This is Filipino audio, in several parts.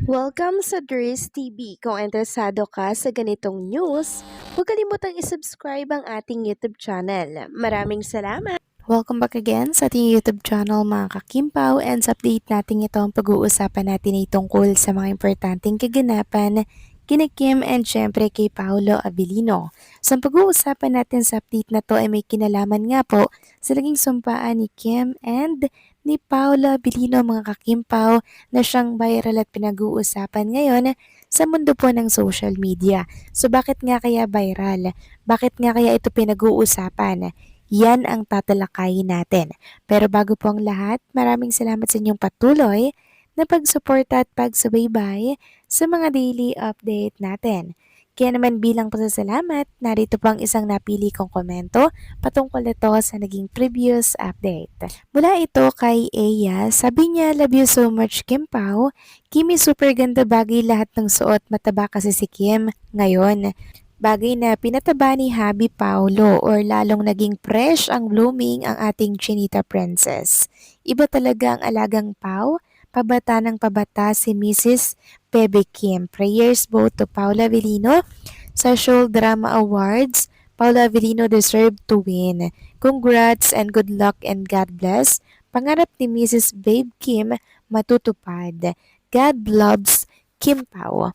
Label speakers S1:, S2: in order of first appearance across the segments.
S1: Welcome sa Dries TV. Kung interesado ka sa ganitong news, huwag kalimutang isubscribe ang ating YouTube channel. Maraming salamat!
S2: Welcome back again sa ating YouTube channel mga kakimpaw, and sa update natin ito ang pag-uusapan natin ay tungkol sa mga importanteng kaganapan kina Kim and syempre kay Paolo Abilino. So ang pag-uusapan natin sa update na to ay may kinalaman nga po sa naging sumpaan ni Kim and ni Paolo Abilino mga kakimpaw na siyang viral at pinag-uusapan ngayon sa mundo po ng social media. So bakit nga kaya viral? Bakit nga kaya ito pinag-uusapan? Yan ang tatalakayin natin. Pero bago po ang lahat, maraming salamat sa inyong patuloy na pagsuporta at pagsubaybay sa mga daily update natin. Kaya naman bilang pasasalamat, narito po ang isang napili kong komento patungkol ito sa naging previous update. Mula ito kay Eya, sabi niya, "Love you so much Kim Pao. Kimi super ganda, bagay lahat ng suot, mataba kasi si Kim ngayon. Bagay na pinataba ni Habi Paulo or lalong naging fresh ang blooming ang ating Chinita Princess. Iba talaga ang alagang Pau, pabata ng pabata si Mrs. Bebe Kim. Prayers both to Paula Avellino sa Shoal Drama Awards. Paula Avellino deserved to win. Congrats and good luck and God bless. Pangarap ni Mrs. Babe Kim matutupad. God loves Kim Pao."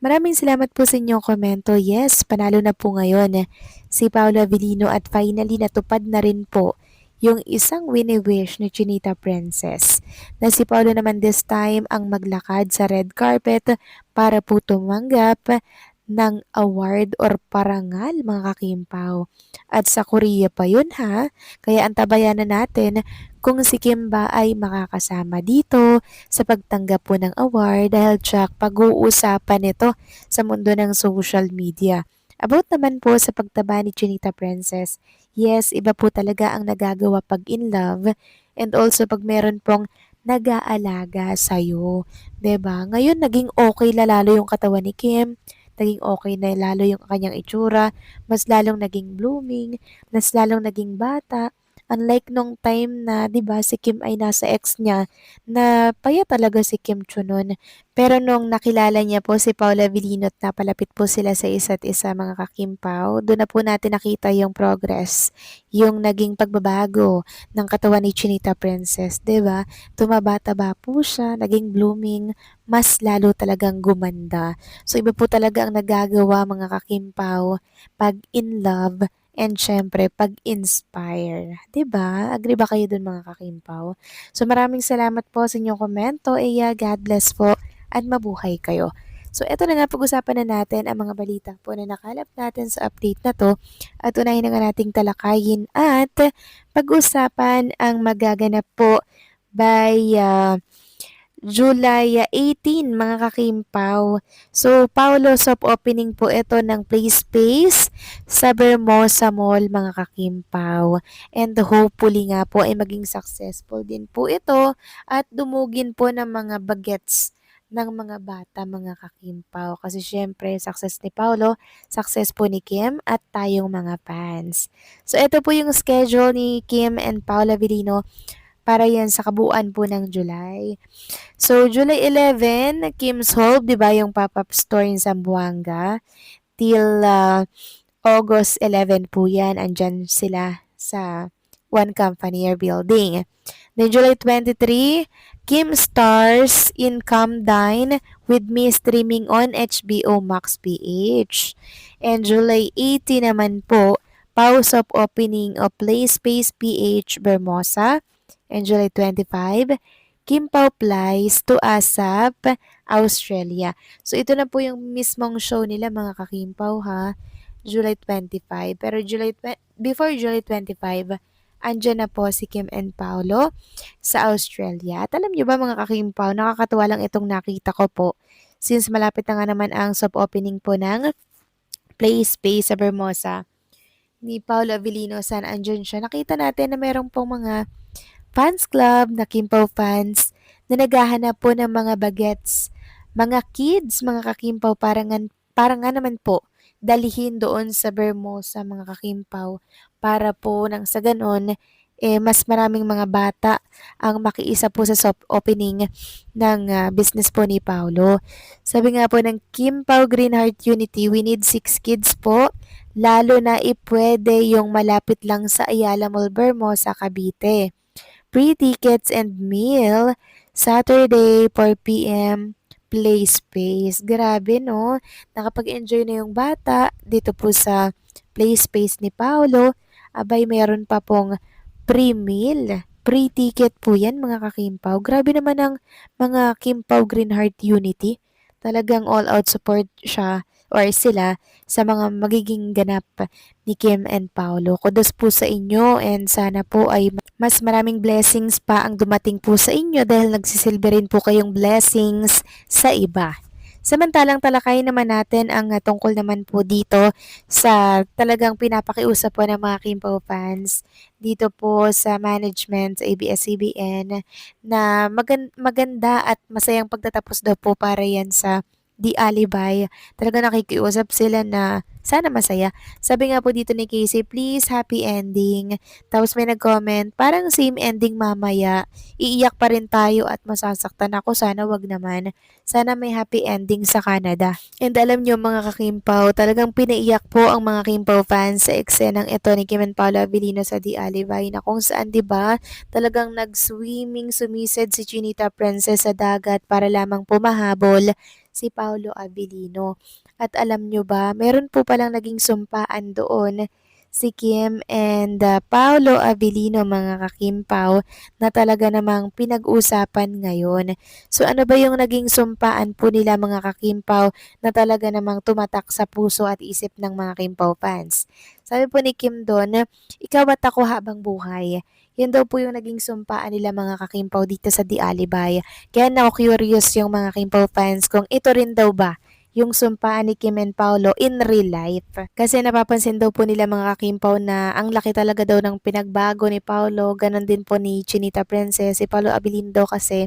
S2: Maraming salamat po sa inyong komento. Yes, panalo na po ngayon si Paolo Avellino at finally natupad na rin po yung isang wini-wish ni Chinita Princess na si Paolo naman this time ang maglakad sa red carpet para po tumanggap ng award or parangal mga kakimpaw. At sa Korea pa yun ha, kaya antabayan na natin kung si Kim ba ay makakasama dito sa pagtanggap po ng award dahil tsak pag-uusapan ito sa mundo ng social media. About naman po sa pagtaba ni Chinita Princess, yes, iba po talaga ang nagagawa pag in love and also pag meron pong nag-aalaga sa'yo. 'Di ba? Ngayon, naging okay lalo yung katawan ni Kim, naging okay na lalo yung kanyang itsura, mas lalong naging blooming, mas lalong naging bata. Unlike nung time na, 'di ba, si Kim ay nasa ex niya, na payat talaga si Kim Chu nun. Pero nung nakilala niya po si Paula Avellino at napalapit po sila sa isa't isa mga kakimpaw, doon na po natin nakita yung progress, yung naging pagbabago ng katawan ni Chinita Princess, 'di ba? Tumaba-taba po siya, naging blooming, mas lalo talagang gumanda. So iba po talaga ang nagagawa mga kakimpaw pag in love and syempre pag-inspire. 'Di ba? Agree ba kayo dun mga kakimpaw? So maraming salamat po sa inyong komento. Eya, God bless po at mabuhay kayo. So eto na nga, pag-usapan na natin ang mga balita po na nakalap natin sa update na to at unahin na nga nating talakayin at pag-usapan ang magaganap po by July 18 mga kakimpaw. So, Paulo soft opening po ito ng Play Space sa Bermosa Mall mga kakimpaw. And hopefully nga po ay maging successful din po ito at dumugin po ng mga bagets ng mga bata mga kakimpaw. Kasi syempre, success ni Paulo, success po ni Kim at tayong mga fans. So, ito po yung schedule ni Kim and Paula Avellino para yan sa kabuuan po ng July. So, July 11, Kim's Hall, di ba yung pop-up store in Zamboanga? Till August 11 po yan, andyan sila sa One Company Building. Then July 23, Kim stars in Come Dine with Me streaming on HBO Max PH. And July 18 naman po, pause of opening of Play Space PH Bermosa. And July 25, Kim Pao flies to ASAP, Australia. So ito na po yung mismong show nila mga kakimpaw ha, July 25. Pero before July 25, andyan na po si Kim and Paolo sa Australia. At alam nyo ba mga kakimpaw, nakakatuwa lang itong nakita ko po since malapit na nga naman ang soft opening po ng Play Space sa Bermosa ni Paolo Avellino. Sana andyan siya. Nakita natin na meron pong mga fans club na Kimpaw fans na naghahanap po ng mga bagets, mga kids, mga kakimpaw, para nga naman po dalhin doon sa Bermosa mga kakimpaw para po nang sa ganon mas maraming mga bata ang makiisa po sa soft opening ng business po ni Paolo. Sabi nga po ng Kim Pao Greenheart Unity, we need 6 kids po, lalo na ipwede yung malapit lang sa Ayala Mall Vermosa, Cavite. Free tickets and meal, Saturday 4 p.m. play space. Grabe no, nakapag-enjoy na yung bata dito po sa play space ni Paolo. Abay, meron pa pong free meal. Free ticket po yan mga kakimpaw. Grabe naman ang mga Kimpaw Greenheart Unity. Talagang all out support siya or sila sa mga magiging ganap ni Kim and Paolo. Kudos po sa inyo and sana po ay mas maraming blessings pa ang dumating po sa inyo dahil nagsisilbi rin po kayong blessings sa iba. Samantalang talakayin naman natin ang tungkol naman po dito sa talagang pinapakiusap po ng mga Kimpo fans dito po sa management sa ABS-CBN na maganda at masayang pagtatapos daw po para yan sa The Alibay. Talaga nakikiusap sila na sana masaya. Sabi nga po dito ni Casey, please happy ending. Tapos may nag-comment, parang same ending mamaya. Iiyak pa rin tayo at masasaktan ako. Sana wag naman. Sana may happy ending sa Canada. And alam nyo mga kakimpaw, talagang pinaiyak po ang mga Kimpaw fans sa eksenang ito ni Kim and Paolo Avellino sa The Alibay na kung saan 'di ba talagang nag-swimming sumisid si Chinita Princess sa dagat para lamang pumahabol si Paolo Avellino. At alam nyo ba, meron po palang naging sumpaan doon si Kim and Paolo Avellino mga kakimpaw na talaga namang pinag-usapan ngayon. So ano ba yung naging sumpaan po nila mga kakimpaw na talaga namang tumatak sa puso at isip ng mga Kimpaw fans? Sabi po ni Kim doon, ikaw at ako habang buhay. Yan daw po yung naging sumpaan nila mga kakimpaw dito sa The Alibay. Kaya na-curious yung mga Kimpaw fans kung ito rin daw ba yung sumpaan ni Kim and Paolo in real life. Kasi napapansin daw po nila mga kakimpaw na ang laki talaga daw ng pinagbago ni Paolo, ganon din po ni Chinita Princess, si Paolo Abilindo kasi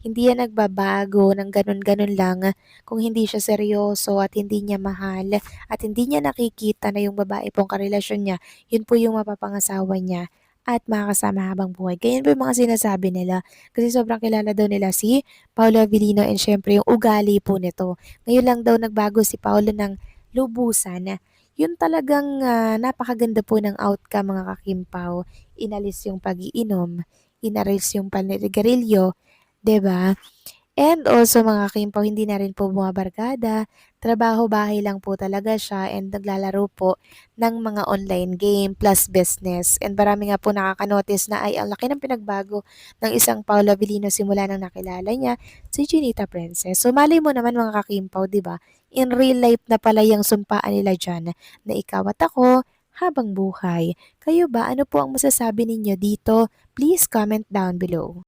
S2: hindi yan nagbabago ng ganun-ganun lang kung hindi siya seryoso at hindi niya mahal at hindi niya nakikita na yung babae pong karelasyon niya, yun po yung mapapangasawa niya at makakasama habang buhay. Ganyan po yung mga sinasabi nila. Kasi sobrang kilala daw nila si Paolo Avellino and syempre yung ugali po nito. Ngayon lang daw nagbago si Paolo ng lubusan. Yun talagang napakaganda po ng outcome mga kakimpaw. Inalis yung pag-iinom, inalis yung paninigarilyo, 'di ba? And also mga kimpaw, hindi na rin po bumabarkada, trabaho-bahay lang po talaga siya and naglalaro po ng mga online game plus business. And marami nga po nakaka-notice na ay ang laki ng pinagbago ng isang Paolo Avellino simula nang nakilala niya si Chinita Princess. So malay mo naman mga kakimpaw, 'di ba? In real life na pala yung sumpaan nila diyan na ikaw at ako habang buhay. Kayo ba, ano po ang masasabi ninyo dito? Please comment down below.